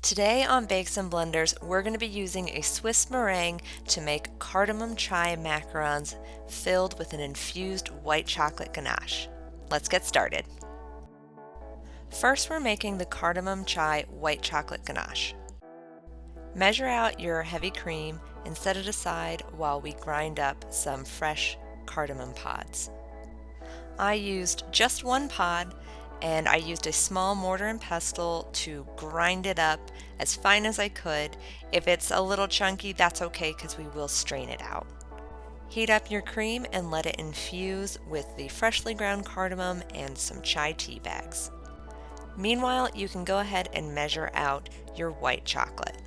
Today on Bakes and Blenders, we're going to be using a Swiss meringue to make cardamom chai macarons filled with an infused white chocolate ganache. Let's get started. First, we're making the cardamom chai white chocolate ganache. Measure out your heavy cream and set it aside while we grind up some fresh cardamom pods. I used just one pod, and I used a small mortar and pestle to grind it up as fine as I could. If it's a little chunky, that's okay because we will strain it out. Heat up your cream and let it infuse with the freshly ground cardamom and some chai tea bags. Meanwhile, you can go ahead and measure out your white chocolate.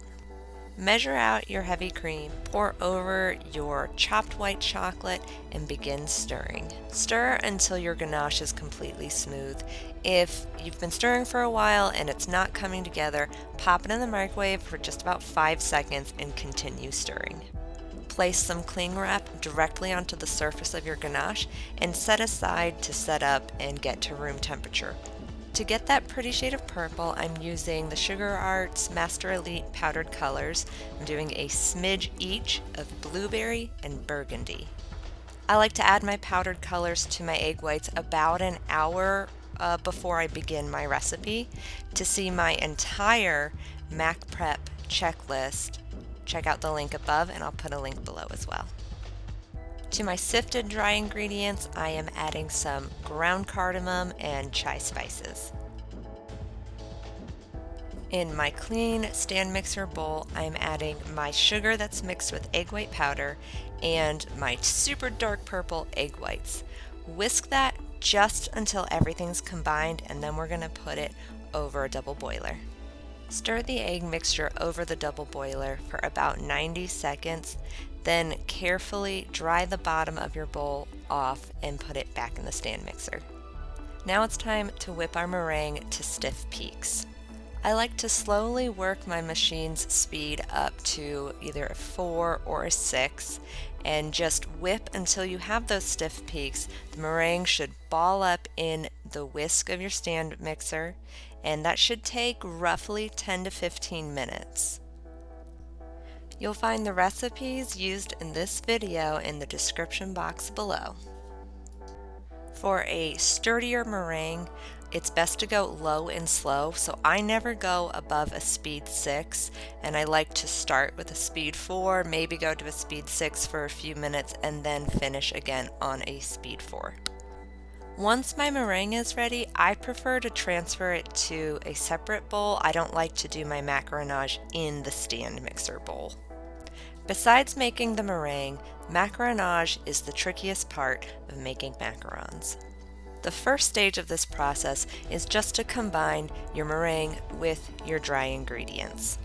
Measure out your heavy cream, pour over your chopped white chocolate, and begin stirring. Stir until your ganache is completely smooth. If you've been stirring for a while and it's not coming together, pop it in the microwave for just about 5 seconds and continue stirring. Place some cling wrap directly onto the surface of your ganache and set aside to set up and get to room temperature. To get that pretty shade of purple, I'm using the Sugar Arts Master Elite powdered colors. I'm doing a smidge each of blueberry and burgundy. I like to add my powdered colors to my egg whites about an hour before I begin my recipe. To see my entire Mac Prep checklist, check out the link above, and I'll put a link below as well. To my sifted dry ingredients, I am adding some ground cardamom and chai spices. In my clean stand mixer bowl, I am adding my sugar that's mixed with egg white powder and my super dark purple egg whites. Whisk that just until everything's combined, and then we're going to put it over a double boiler. Stir the egg mixture over the double boiler for about 90 seconds. Then carefully dry the bottom of your bowl off and put it back in the stand mixer. Now it's time to whip our meringue to stiff peaks. I like to slowly work my machine's speed up to either a 4 or a 6 and just whip until you have those stiff peaks. The meringue should ball up in the whisk of your stand mixer, and that should take roughly 10 to 15 minutes. You'll find the recipes used in this video in the description box below. For a sturdier meringue, it's best to go low and slow, so I never go above a speed 6, and I like to start with a speed 4, maybe go to a speed 6 for a few minutes, and then finish again on a speed 4. Once my meringue is ready, I prefer to transfer it to a separate bowl. I don't like to do my macaronage in the stand mixer bowl. Besides making the meringue, macaronage is the trickiest part of making macarons. The first stage of this process is just to combine your meringue with your dry ingredients.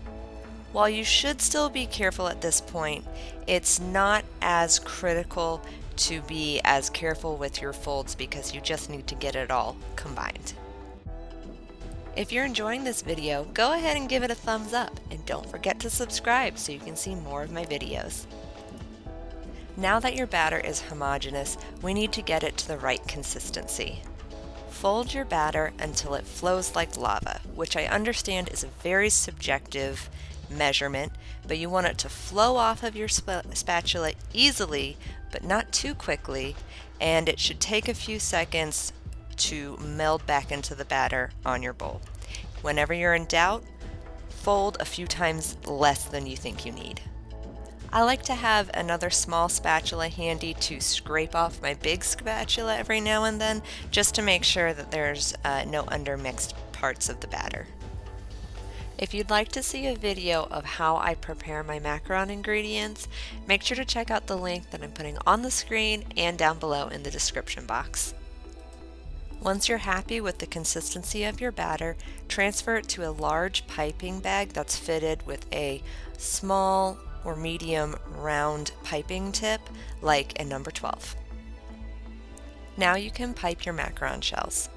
While you should still be careful at this point, it's not as critical to be as careful with your folds because you just need to get it all combined. If you're enjoying this video, go ahead and give it a thumbs up, and don't forget to subscribe so you can see more of my videos. Now that your batter is homogeneous, we need to get it to the right consistency. Fold your batter until it flows like lava, which I understand is a very subjective measurement, but you want it to flow off of your spatula easily, but not too quickly, and it should take a few seconds to meld back into the batter on your bowl. Whenever you're in doubt, fold a few times less than you think you need. I like to have another small spatula handy to scrape off my big spatula every now and then, just to make sure that there's no undermixed parts of the batter. If you'd like to see a video of how I prepare my macaron ingredients, make sure to check out the link that I'm putting on the screen and down below in the description box. Once you're happy with the consistency of your batter, transfer it to a large piping bag that's fitted with a small or medium round piping tip like a number 12. Now you can pipe your macaron shells.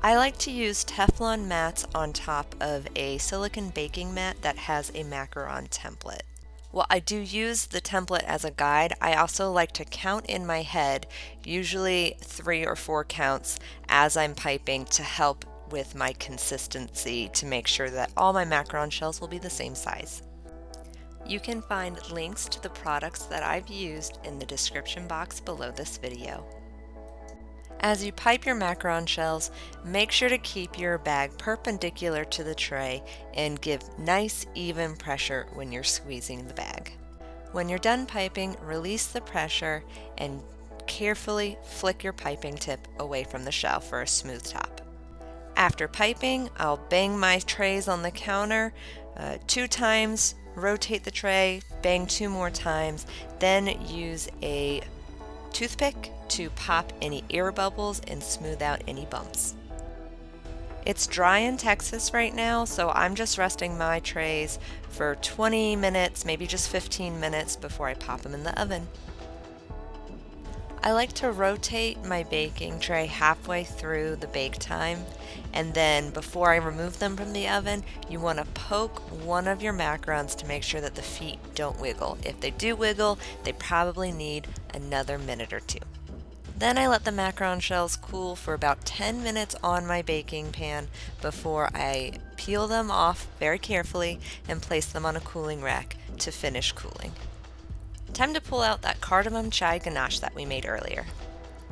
I like to use Teflon mats on top of a silicone baking mat that has a macaron template. While I do use the template as a guide, I also like to count in my head, usually 3 or 4 counts as I'm piping, to help with my consistency to make sure that all my macaron shells will be the same size. You can find links to the products that I've used in the description box below this video. As you pipe your macaron shells, make sure to keep your bag perpendicular to the tray and give nice even pressure when you're squeezing the bag. When you're done piping, release the pressure and carefully flick your piping tip away from the shell for a smooth top. After piping, I'll bang my trays on the counter 2 times, rotate the tray, bang 2 more times, then use a toothpick to pop any air bubbles and smooth out any bumps. It's dry in Texas right now, so I'm just resting my trays for 20 minutes, maybe just 15 minutes before I pop them in the oven. I like to rotate my baking tray halfway through the bake time, and then before I remove them from the oven, you want to poke one of your macarons to make sure that the feet don't wiggle. If they do wiggle, they probably need another minute or 2. Then I let the macaron shells cool for about 10 minutes on my baking pan before I peel them off very carefully and place them on a cooling rack to finish cooling. Time to pull out that cardamom chai ganache that we made earlier.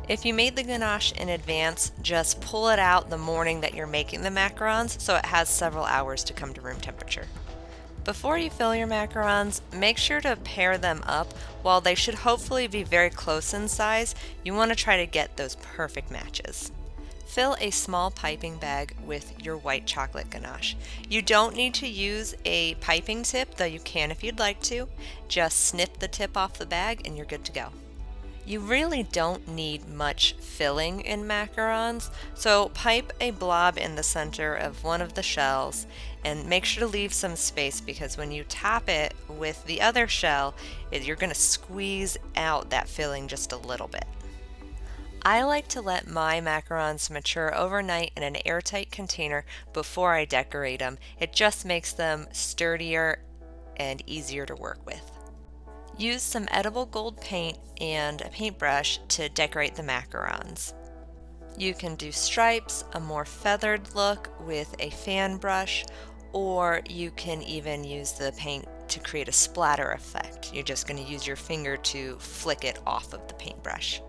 If you made the ganache in advance, just pull it out the morning that you're making the macarons so it has several hours to come to room temperature. Before you fill your macarons, make sure to pair them up. While they should hopefully be very close in size, you want to try to get those perfect matches. Fill a small piping bag with your white chocolate ganache. You don't need to use a piping tip, though you can if you'd like to. Just snip the tip off the bag and you're good to go. You really don't need much filling in macarons, so pipe a blob in the center of one of the shells and make sure to leave some space, because when you tap it with the other shell, you're going to squeeze out that filling just a little bit. I like to let my macarons mature overnight in an airtight container before I decorate them. It just makes them sturdier and easier to work with. Use some edible gold paint and a paintbrush to decorate the macarons. You can do stripes, a more feathered look with a fan brush, or you can even use the paint to create a splatter effect. You're just going to use your finger to flick it off of the paintbrush.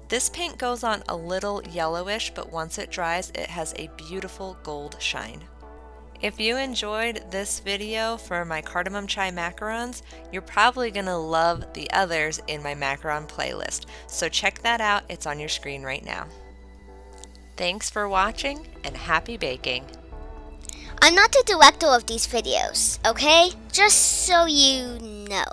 This paint goes on a little yellowish, but once it dries, it has a beautiful gold shine. If you enjoyed this video for my cardamom chai macarons, you're probably going to love the others in my macaron playlist, so check that out. It's on your screen right now. Thanks for watching and happy baking! I'm not the director of these videos, okay? Just so you know.